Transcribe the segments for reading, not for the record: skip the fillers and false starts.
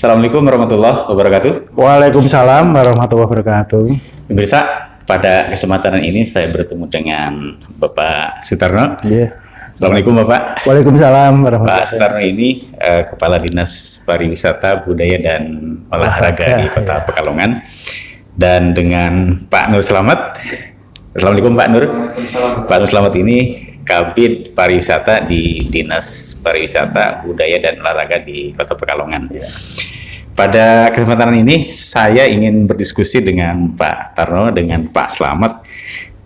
Assalamualaikum warahmatullahi wabarakatuh. Waalaikumsalam warahmatullahi wabarakatuh. Pemirsa, pada kesempatan ini saya bertemu dengan Bapak Sutarno. Yeah. Assalamualaikum Bapak. Waalaikumsalam warahmatullahi Pak Sutarno ini Kepala Dinas Pariwisata, Budaya dan Olahraga di Kota Pekalongan. Dan dengan Pak Nur Slamet. Assalamualaikum Pak Nur. Pak Nur Slamet ini Kabid Pariwisata di Dinas Pariwisata, Budaya dan Olahraga di Kota Pekalongan. Ya. Pada kesempatan ini saya ingin berdiskusi dengan Pak Tarno, dengan Pak Slamet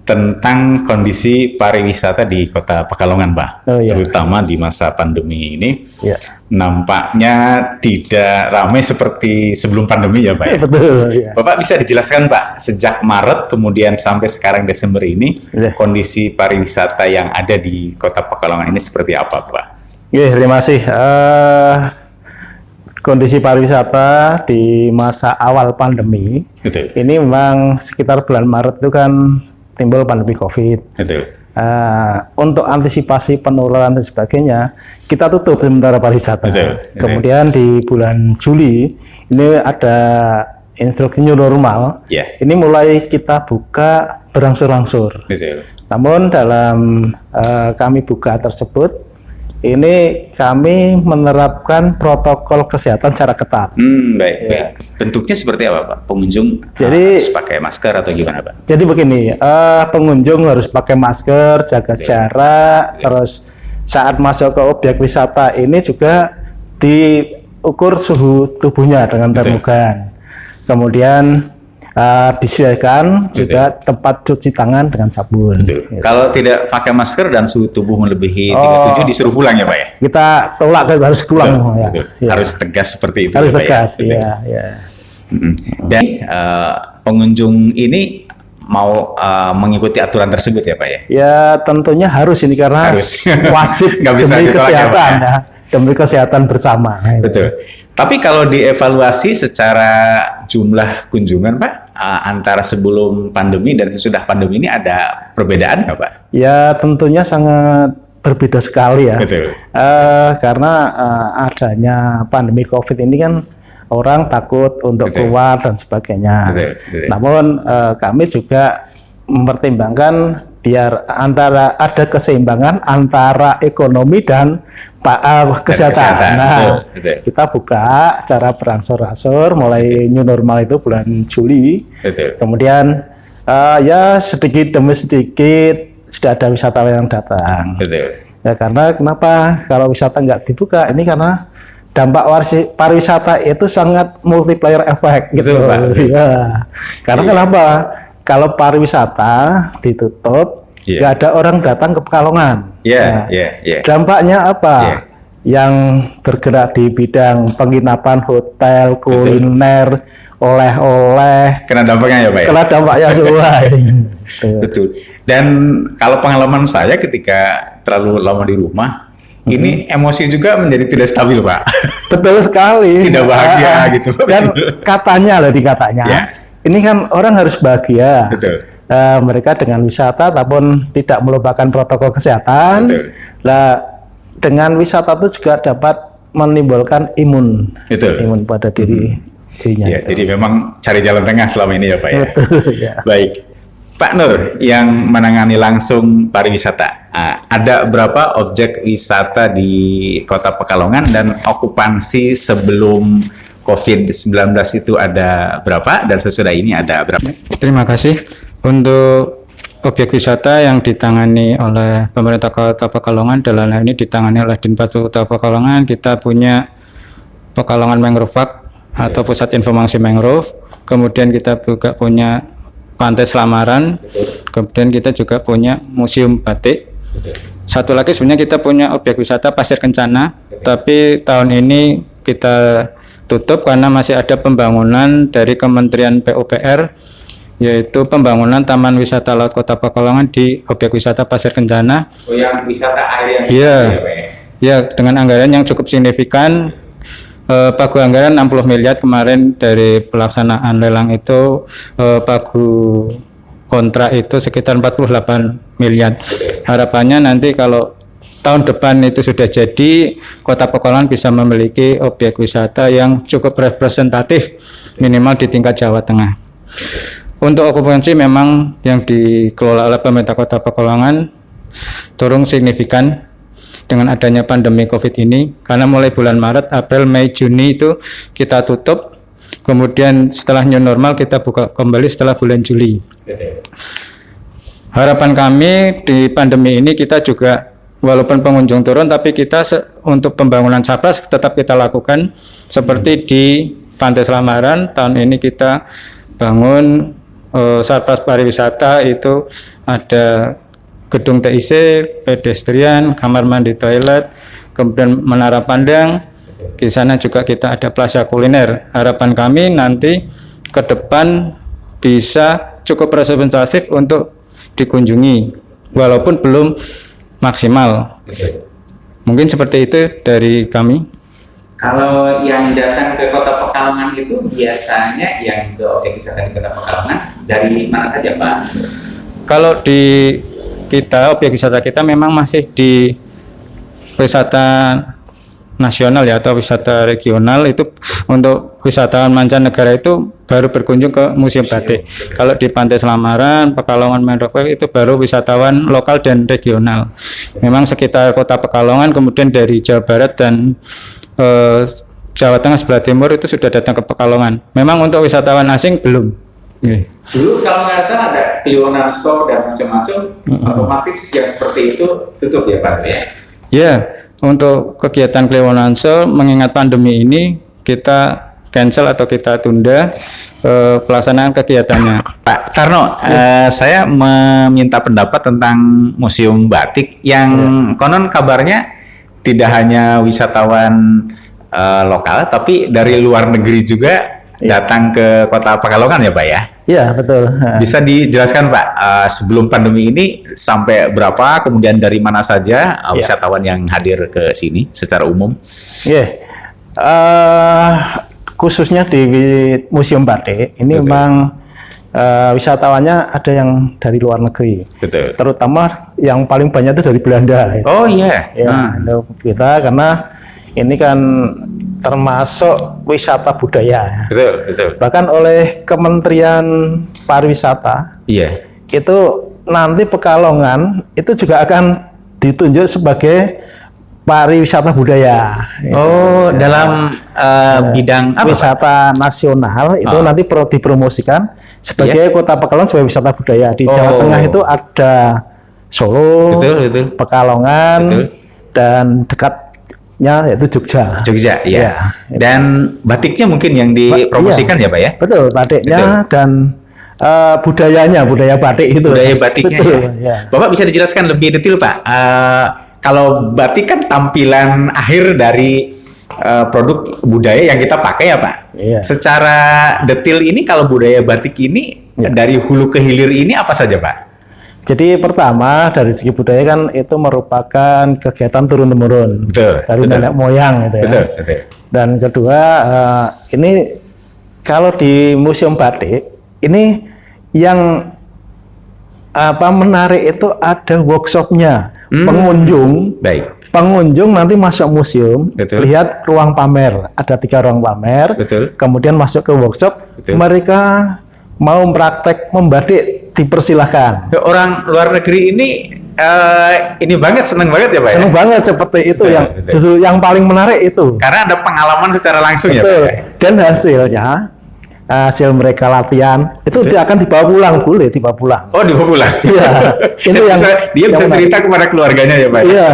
tentang kondisi pariwisata di Kota Pekalongan, Pak. Terutama di masa pandemi ini. Ya. Nampaknya tidak ramai seperti sebelum pandemi ya, Pak. Ya? Betul. Ya. Bapak bisa dijelaskan, Pak, sejak Maret kemudian sampai sekarang Desember ini, kondisi pariwisata yang ada di Kota Pekalongan ini seperti apa, Pak? Ya, terima kasih. Kondisi pariwisata di masa awal pandemi, ini memang sekitar bulan Maret itu kan timbul pandemi COVID. Untuk antisipasi penularan dan sebagainya, kita tutup sementara pariwisata. Kemudian di bulan Juli ini ada instruksi new normal. Ini mulai kita buka berangsur-angsur. Namun dalam kami buka tersebut, ini kami menerapkan protokol kesehatan secara ketat. Baik. Bentuknya seperti apa, Pak? Pengunjung harus pakai masker atau gimana, Pak? Jadi begini, pengunjung harus pakai masker, jaga jarak, terus saat masuk ke objek wisata ini juga diukur suhu tubuhnya dengan termogan. Kemudian disediakan juga tempat cuci tangan dengan sabun. Gitu. Kalau tidak pakai masker dan suhu tubuh melebihi 37 disuruh pulang ya, Pak ya? Kita tolak, harus pulang. Harus tegas seperti itu. Harus tegas, ya. Dan pengunjung ini mau mengikuti aturan tersebut ya, Pak ya? Ya tentunya harus ini karena wajib demi kesehatan ya, demi kesehatan bersama. Betul. Tapi kalau dievaluasi secara jumlah kunjungan, Pak, antara sebelum pandemi dan sesudah pandemi ini ada perbedaan nggak, Pak? Ya tentunya sangat berbeda sekali ya. Betul. Karena adanya pandemi COVID ini kan orang takut untuk keluar dan sebagainya. Betul. Namun kami juga mempertimbangkan biar ada keseimbangan antara ekonomi dan kesehatan. Betul. Kita buka cara berangsur-angsur mulai new normal itu bulan Juli. Kemudian ya sedikit demi sedikit sudah ada wisatawan yang datang. Ya karena kenapa kalau wisata nggak dibuka ini karena dampak pariwisata itu sangat multiplier effect gitu. Ya. Karena kenapa? Kalau pariwisata ditutup, nggak ada orang datang ke Pekalongan. Dampaknya apa? Yang bergerak di bidang penginapan, hotel, kuliner, oleh-oleh. Kena dampaknya ya, Pak? Kena dampaknya semua. Betul. Dan kalau pengalaman saya ketika terlalu lama di rumah, ini emosi juga menjadi tidak stabil, Pak. Betul sekali. Tidak bahagia gitu. Dan katanya. Ini kan orang harus bahagia. Mereka dengan wisata, tapi tidak melupakan protokol kesehatan. Nah, dengan wisata itu juga dapat menimbulkan imun pada dirinya. Ya, jadi memang cari jalan tengah selama ini ya, Pak ya. Ya. Baik, Pak Nur yang menangani langsung pariwisata. Ada berapa objek wisata di Kota Pekalongan dan okupansi sebelum COVID-19 itu ada berapa dan sesudah ini ada berapa? Terima kasih. Untuk objek wisata yang ditangani oleh pemerintah Kota Pekalongan, dalam hal ini ditangani oleh Dinpas Kota Pekalongan, kita punya Pekalongan Mangrove Park atau Pusat Informasi Mangrove. Kemudian kita juga punya Pantai Selamaran. Kemudian kita juga punya Museum Batik. Satu lagi sebenarnya kita punya objek wisata Pasir Kencana, tapi tahun ini kita tutup karena masih ada pembangunan dari Kementerian PUPR, yaitu pembangunan Taman Wisata Laut Kota Pekalongan di objek wisata Pasir Kencana. Yang wisata air yang dengan anggaran yang cukup signifikan. Pagu anggaran 60 miliar kemarin dari pelaksanaan lelang itu, pagu kontrak itu sekitar 48 miliar. Harapannya nanti kalau tahun depan itu sudah jadi, Kota Pekalongan bisa memiliki objek wisata yang cukup representatif minimal di tingkat Jawa Tengah. Untuk okupansi memang yang dikelola oleh pemerintah Kota Pekalongan turun signifikan dengan adanya pandemi COVID ini, karena mulai bulan Maret, April, Mei, Juni itu kita tutup, kemudian setelah new normal kita buka kembali setelah bulan Juli. Harapan kami di pandemi ini kita juga walaupun pengunjung turun, tapi kita untuk pembangunan Sarpras tetap kita lakukan, seperti di Pantai Selamaran tahun ini kita bangun Sarpras pariwisata, itu ada gedung TIC, pedestrian, kamar mandi, toilet, kemudian menara pandang. Di sana juga kita ada plaza kuliner. Harapan kami nanti ke depan bisa cukup representatif untuk dikunjungi, walaupun belum maksimal. Mungkin seperti itu dari kami. Kalau yang datang ke Kota Pekalongan itu biasanya yang ke objek wisata di Kota Pekalongan dari mana saja, Pak? Kalau di kita, objek wisata kita memang masih di wisata nasional ya, atau wisata regional. Itu untuk wisatawan mancanegara itu baru berkunjung ke Museum Batik. Kalau di Pantai Selamaran, Pekalongan Mangrove itu baru wisatawan lokal dan regional. Memang sekitar Kota Pekalongan, kemudian dari Jawa Barat dan Jawa Tengah sebelah timur itu sudah datang ke Pekalongan. Memang untuk wisatawan asing belum. Dulu kalau nggak salah ada Kliwonan Show dan macam-macam, otomatis yang seperti itu tutup ya Pak ya? Ya, untuk kegiatan Kliwonan Show mengingat pandemi ini kita cancel atau kita tunda pelaksanaan kegiatannya. Pak Tarno, saya meminta pendapat tentang Museum Batik yang konon kabarnya tidak hanya wisatawan lokal, tapi dari luar negeri juga datang ke Kota Pekalongan ya Pak ya? Iya, betul. Bisa dijelaskan Pak, sebelum pandemi ini sampai berapa, kemudian dari mana saja wisatawan yang hadir ke sini secara umum? Iya, khususnya di Museum Batik, ini memang wisatawannya ada yang dari luar negeri. Betul. Terutama yang paling banyak itu dari Belanda. Oh iya. Ya, kita karena ini kan termasuk wisata budaya. Betul, betul. Bahkan oleh Kementerian Pariwisata, itu nanti Pekalongan itu juga akan ditunjuk sebagai pariwisata budaya. Oh, dalam bidang apa, wisata nasional itu nanti dipromosikan sebagai Kota Pekalongan sebagai wisata budaya. Di Jawa Tengah itu ada Solo, betul. Pekalongan, dan dekatnya yaitu Jogja. Ya. Dan batiknya mungkin yang dipromosikan ya Pak ya? Betul, batiknya dan budayanya, budaya batik itu. Budaya batiknya. Betul, ya. Bapak bisa dijelaskan lebih detail Pak? Kalau batik kan tampilan akhir dari produk budaya yang kita pakai ya Pak. Iya. Secara detail ini kalau budaya batik ini dari hulu ke hilir ini apa saja Pak? Jadi pertama dari segi budaya kan itu merupakan kegiatan turun-temurun dari nenek moyang gitu ya. Betul. Dan kedua ini kalau di Museum Batik ini yang menarik itu ada workshopnya. Pengunjung nanti masuk museum, lihat ruang pamer, ada 3 ruang pamer, kemudian masuk ke workshop, mereka mau praktek membatik dipersilahkan. Orang luar negeri ini banget, seneng banget ya Pak? Seneng banget seperti itu, justru yang paling menarik itu. Karena ada pengalaman secara langsung ya Pak? Dan hasil mereka latihan itu dia akan dibawa pulang, boleh dibawa pulang. Oh, dibawa pulang. Iya. Dia bisa cerita kepada keluarganya ya Pak. Iya.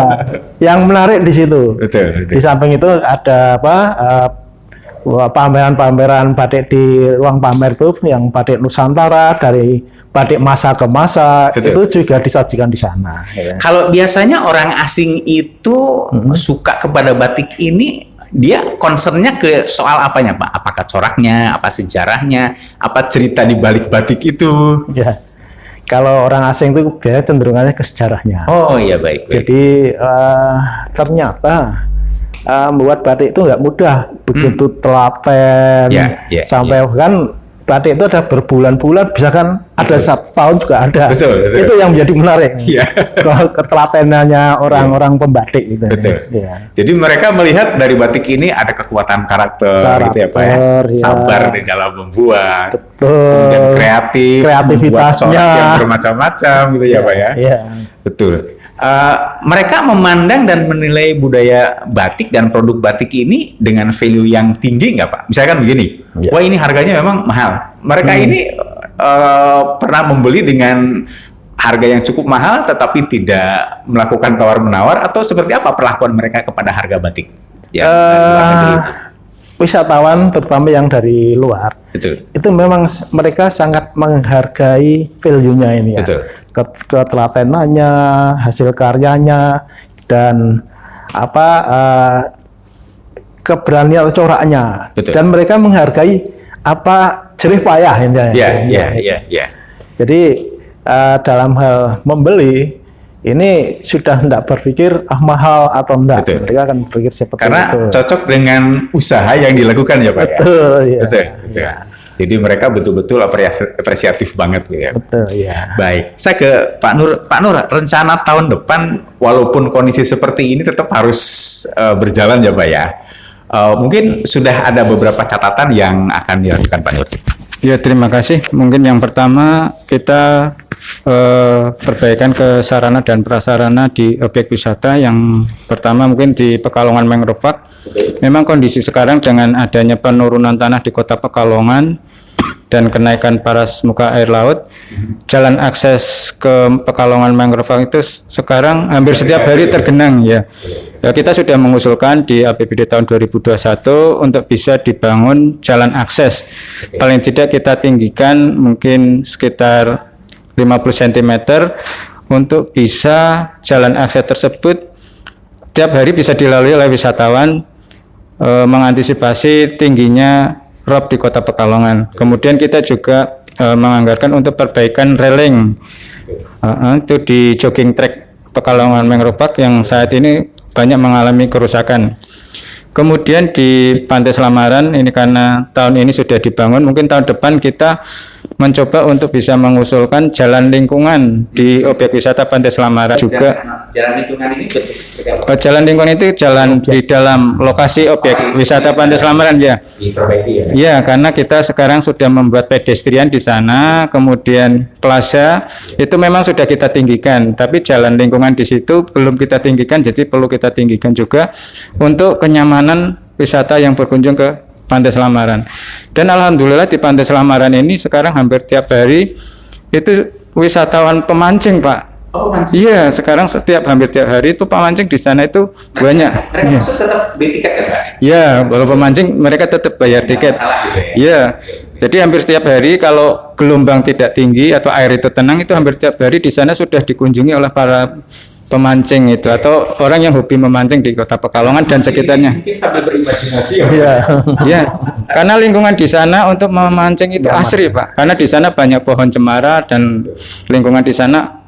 Yang menarik di situ. Betul. Di samping itu ada pameran-pameran batik di ruang pamer itu yang batik Nusantara dari batik masa ke masa itu juga disajikan di sana. Ya. Kalau biasanya orang asing itu suka kepada batik ini, dia concernnya ke soal apanya Pak? Apakah coraknya, apa sejarahnya, apa cerita di balik batik itu? Ya, kalau orang asing itu biasanya cenderungannya ke sejarahnya. Oh iya, baik. Jadi ternyata membuat batik itu nggak mudah, begitu telaten, sampai kan batik itu ada berbulan-bulan, bisa kan ada satu tahun juga ada. Betul. Itu yang menjadi menarik. Iya. Ketelatenannya orang-orang pembatik itu. Betul. Ya. Jadi mereka melihat dari batik ini ada kekuatan karakter gitu ya Pak ya. Ya. Sabar di dalam membuat. Betul. Kemudian Kreativitasnya membuat corak yang bermacam-macam gitu ya Pak ya. Iya. Betul. Mereka memandang dan menilai budaya batik dan produk batik ini dengan value yang tinggi nggak Pak? Misalkan begini, wah ini harganya memang mahal. Mereka ini pernah membeli dengan harga yang cukup mahal tetapi tidak melakukan tawar-menawar, atau seperti apa perlakuan mereka kepada harga batik yang dari luar negeri itu? Wisatawan terutama yang dari luar, Betul. itu memang mereka sangat menghargai value-nya ini ya. Betul. Ketelatenannya, hasil karyanya, dan keberanian coraknya. Betul. Dan mereka menghargai jerih payah intinya. Iya. Jadi dalam hal membeli ini sudah tidak berpikir mahal atau enggak. Betul. Mereka akan berpikir seperti Karena itu. cocok dengan usaha yang dilakukan ya Pak ya. Betul, ya. Betul. Ya. Jadi mereka betul-betul apresiatif banget gitu ya. Betul, ya. Baik, saya ke Pak Nur. Pak Nur, rencana tahun depan walaupun kondisi seperti ini tetap harus berjalan ya Pak ya. Mungkin sudah ada beberapa catatan yang akan dilakukan Pak Nur. Ya, terima kasih. Mungkin yang pertama kita perbaikan ke sarana dan prasarana di objek wisata. Yang pertama mungkin di Pekalongan Mangrove Park. Memang kondisi sekarang dengan adanya penurunan tanah di Kota Pekalongan dan kenaikan paras muka air laut, jalan akses ke Pekalongan Mangrove Park itu sekarang hampir setiap hari tergenang ya. Ya, kita sudah mengusulkan di APBD tahun 2021 untuk bisa dibangun jalan akses. Paling tidak kita tinggikan mungkin sekitar 50 cm untuk bisa jalan akses tersebut tiap hari bisa dilalui oleh wisatawan, mengantisipasi tingginya rob di Kota Pekalongan. Kemudian kita juga menganggarkan untuk perbaikan railing itu di jogging track Pekalongan Mangrove Park yang saat ini banyak mengalami kerusakan. Kemudian di Pantai Selamaran ini karena tahun ini sudah dibangun, mungkin tahun depan kita mencoba untuk bisa mengusulkan jalan lingkungan di objek wisata Pantai Selamaran juga. Jalan lingkungan ini bentuk seperti apa? Jalan lingkungan itu jalan di dalam lokasi objek wisata Pantai Selamaran ya. Diperbaiki ya. Iya, karena kita sekarang sudah membuat pedestrian di sana, kemudian plaza itu memang sudah kita tinggikan, tapi jalan lingkungan di situ belum kita tinggikan, jadi perlu kita tinggikan juga untuk kenyamanan wisata yang berkunjung ke Pantai Selamaran. Dan alhamdulillah di Pantai Selamaran ini sekarang hampir tiap hari itu wisatawan pemancing, Pak. Oh, mancing. Iya, sekarang hampir tiap hari itu pemancing di sana itu banyak. Mereka maksud tetap beli tiket ya Pak? Iya, kalau pemancing mereka tetap bayar tiket. Masalah gitu ya. Iya. Jadi hampir setiap hari kalau gelombang tidak tinggi atau air itu tenang, itu hampir tiap hari di sana sudah dikunjungi oleh para pemancing itu atau orang yang hobi memancing di Kota Pekalongan dan sekitarnya. Mungkin sambil berimajinasi ya. Iya. Ya, karena lingkungan di sana untuk memancing itu asri Pak. Karena di sana banyak pohon cemara dan lingkungan di sana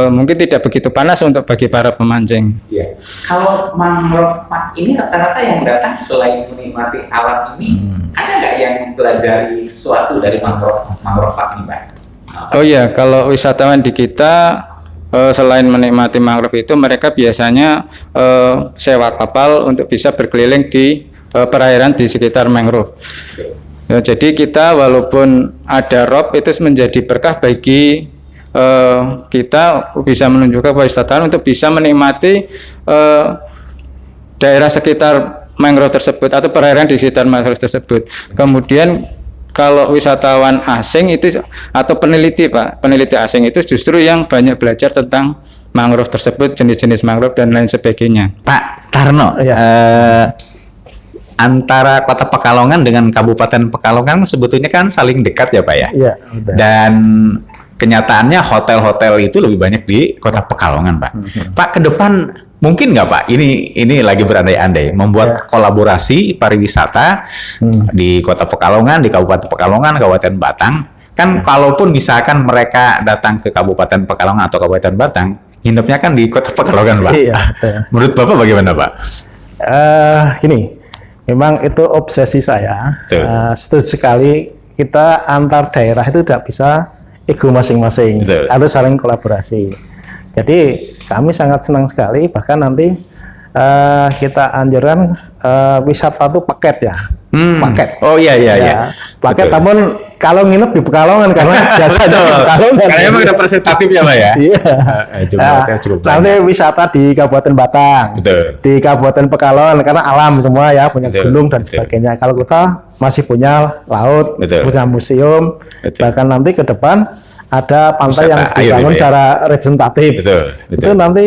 mungkin tidak begitu panas untuk bagi para pemancing. Ya. Kalau mangrove park ini rata-rata yang datang selain menikmati alat ini, ada nggak yang pelajari sesuatu dari mangrove park ini Pak? Oh iya, kalau wisatawan di kita selain menikmati mangrove itu mereka biasanya sewa kapal untuk bisa berkeliling di perairan di sekitar mangrove. Ya, jadi kita walaupun ada rob itu menjadi berkah bagi kita bisa menunjukkan wisatawan untuk bisa menikmati daerah sekitar mangrove tersebut atau perairan di sekitar mangrove tersebut. Kemudian kalau wisatawan asing itu atau peneliti Pak, peneliti asing itu justru yang banyak belajar tentang mangrove tersebut, jenis-jenis mangrove dan lain sebagainya. Pak Tarno, antara Kota Pekalongan dengan Kabupaten Pekalongan sebetulnya kan saling dekat ya Pak ya? Iya, betul. Dan kenyataannya hotel-hotel itu lebih banyak di Kota Pekalongan Pak. Pak, ke depan mungkin nggak Pak? Ini lagi berandai-andai membuat kolaborasi pariwisata di Kota Pekalongan, di Kabupaten Pekalongan, Kabupaten Batang. Kan kalaupun misalkan mereka datang ke Kabupaten Pekalongan atau Kabupaten Batang, nginepnya kan di Kota Pekalongan Pak. Iya. Menurut Bapak bagaimana Pak? Gini, memang itu obsesi saya. Setuju sekali kita antar daerah itu tidak bisa ego masing-masing, Betul. harus saling kolaborasi. Jadi kami sangat senang sekali, bahkan nanti kita anjurkan wisata itu paket ya, paket. Oh iya. Paket. Betul. Namun kalau nginep di Pekalongan karena biasa di Pekalongan. Karena emang representatif ya Pak ya. Iya. Jumlah hotel cukup banyak. Nanti wisata di Kabupaten Batang, Betul. di Kabupaten Pekalongan karena alam semua ya, punya Betul, gunung dan betul. sebagainya. Kalau kita masih punya laut, Betul. punya museum, Betul. bahkan nanti ke depan ada pantai Wisata yang air dibangun gitu ya. secara representatif. Betul. Itu nanti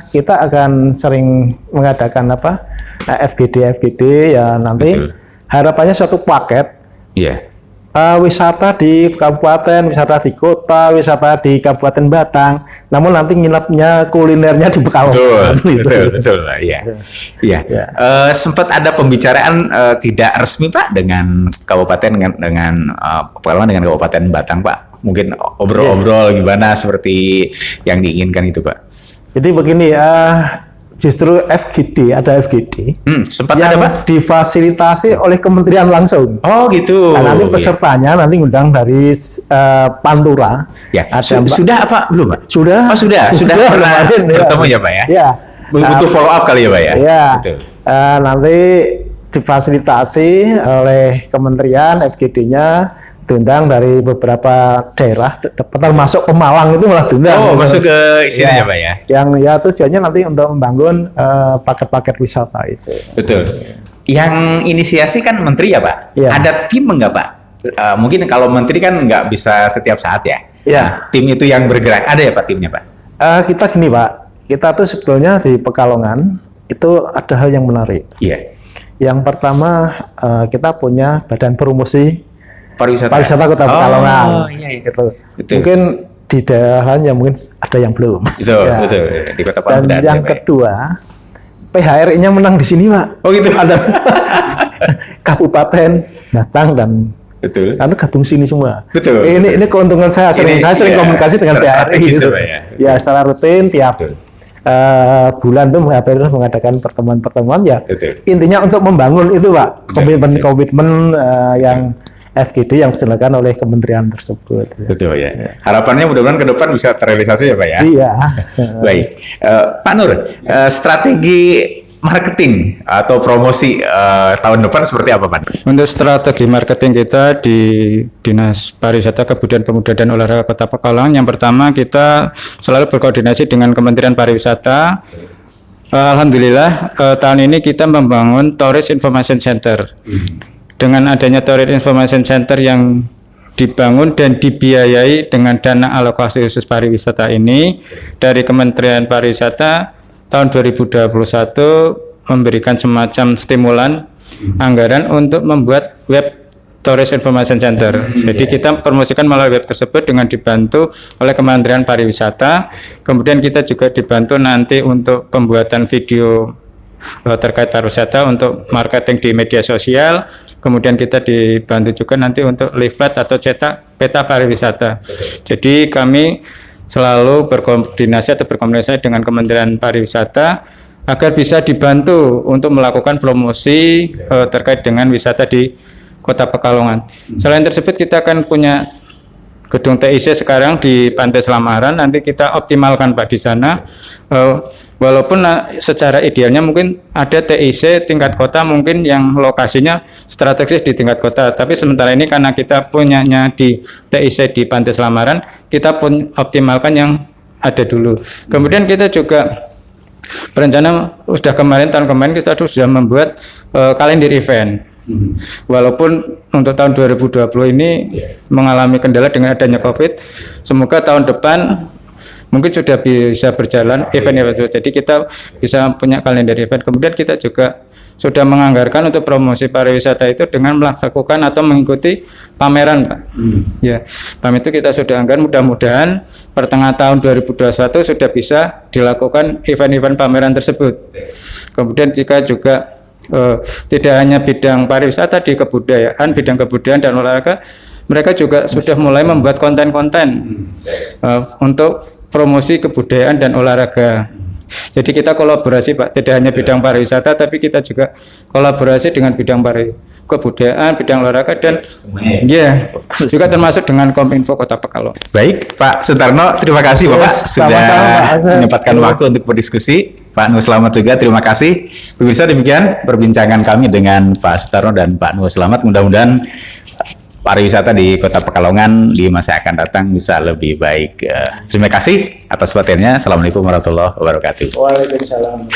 kita akan sering mengadakan FGD ya nanti Betul. harapannya suatu paket Iya. wisata di kabupaten, wisata di kota, wisata di Kabupaten Batang. Namun nanti nginepnya kulinernya di Pekalongan. Betul, Pak. Iya. Iya. Ya. Sempat ada pembicaraan tidak resmi Pak dengan kabupaten dengan Pekalongan dengan Kabupaten Batang Pak. Mungkin obrol-obrol gimana seperti yang diinginkan itu Pak. Jadi begini justru ada FGD Sempat yang ada Pak. difasilitasi oleh kementerian langsung. Oh gitu. Nah, nanti Iya. pesertanya nanti ngundang dari Pantura. Ya. Ada Sudah apa belum Pak? Sudah. Oh sudah pernah kemarin, ya. bertemu ya Pak ya. Ya. Butuh follow up kali ya Pak ya. Ya. Betul. Nanti difasilitasi oleh kementerian FGD-nya diundang dari beberapa daerah termasuk Pemalang itu malah diundang. Oh, masuk ke sini ya Pak ya. Yang ya tujuannya nanti untuk membangun paket-paket wisata itu. Betul. Yang inisiasi kan menteri ya Pak. Iya. Ada tim enggak Pak? Mungkin kalau menteri kan nggak bisa setiap saat ya. Iya. Tim itu yang bergerak ada ya Pak timnya Pak? Kita gini Pak, kita tuh sebetulnya di Pekalongan itu ada hal yang menarik. Iya. Yang pertama kita punya badan promosi Pariwisata Kota Pekalongan. Oh iya. Gitu. Betul. Mungkin di daerah lain yang mungkin ada yang belum. Betul, Ya. betul. Di Kota Dan Pekalongan sudah ada, yang Pak, ya. kedua, PHRI-nya menang di sini, Pak. Oh gitu. Ada Kabupaten Batang dan Betul. gabung sini semua. Betul. Ini keuntungan saya sering Iya, komunikasi dengan secara PHRI strategis gitu. ya, Pak, ya. Ya, secara rutin tiap Betul. bulan tuh mengadakan pertemuan-pertemuan ya. Betul. Intinya untuk membangun itu, Pak, Betul, komitmen yang FGD yang diselenggarakan oleh kementerian tersebut. Betul ya. Harapannya mudah-mudahan ke depan bisa terrealisasi ya Pak ya. Iya. Baik. Pak Nur, strategi marketing atau promosi tahun depan seperti apa Pak? Untuk strategi marketing kita di Dinas Pariwisata, Kebudayaan Pemuda dan Olahraga Kota Pekalongan, yang pertama kita selalu berkoordinasi dengan Kementerian Pariwisata. Alhamdulillah tahun ini kita membangun Tourist Information Center. Dengan adanya Tourist Information Center yang dibangun dan dibiayai dengan dana alokasi khusus pariwisata ini dari Kementerian Pariwisata tahun 2021 memberikan semacam stimulan anggaran untuk membuat web Tourist Information Center. Jadi kita promosikan melalui web tersebut dengan dibantu oleh Kementerian Pariwisata. Kemudian kita juga dibantu nanti untuk pembuatan video terkait pariwisata untuk marketing di media sosial. Kemudian kita dibantu juga nanti untuk leaflet atau cetak peta pariwisata. Jadi kami selalu berkoordinasi atau berkomunikasi dengan Kementerian Pariwisata agar bisa dibantu untuk melakukan promosi terkait dengan wisata di Kota Pekalongan. Selain tersebut kita akan punya gedung TIC sekarang di Pantai Selamaran, nanti kita optimalkan Pak di sana. Walaupun secara idealnya mungkin ada TIC tingkat kota mungkin yang lokasinya strategis di tingkat kota, tapi sementara ini karena kita punyanya di TIC di Pantai Selamaran, kita pun optimalkan yang ada dulu. Kemudian kita juga berencana tahun kemarin kita sudah membuat kalender event. Walaupun untuk tahun 2020 ini mengalami kendala dengan adanya COVID, semoga tahun depan mungkin sudah bisa berjalan event-event itu. Jadi kita bisa punya kalender event. Kemudian kita juga sudah menganggarkan untuk promosi pariwisata itu dengan melaksanakan atau mengikuti pameran, Pak. Ya, pameran itu kita sudah anggarkan, mudah-mudahan pertengahan tahun 2021 sudah bisa dilakukan event-event pameran tersebut. Kemudian jika juga tidak hanya bidang pariwisata, di kebudayaan, bidang kebudayaan dan olahraga, mereka juga sudah mulai membuat konten-konten untuk promosi kebudayaan dan olahraga. Jadi kita kolaborasi Pak, tidak hanya bidang pariwisata, tapi kita juga kolaborasi dengan bidang kebudayaan, bidang olahraga dan juga termasuk dengan Kominfo Kota Pekalongan. Baik, Pak Sutarno, terima kasih Bapak sudah menyempatkan waktu untuk berdiskusi. Pak Nur Slamet juga terima kasih. Pemirsa, demikian perbincangan kami dengan Pak Sutarno dan Pak Nur Slamet. Mudah-mudahan pariwisata di Kota Pekalongan di masa akan datang bisa lebih baik. Terima kasih atas perhatiannya. Assalamualaikum warahmatullahi wabarakatuh. Waalaikumsalam.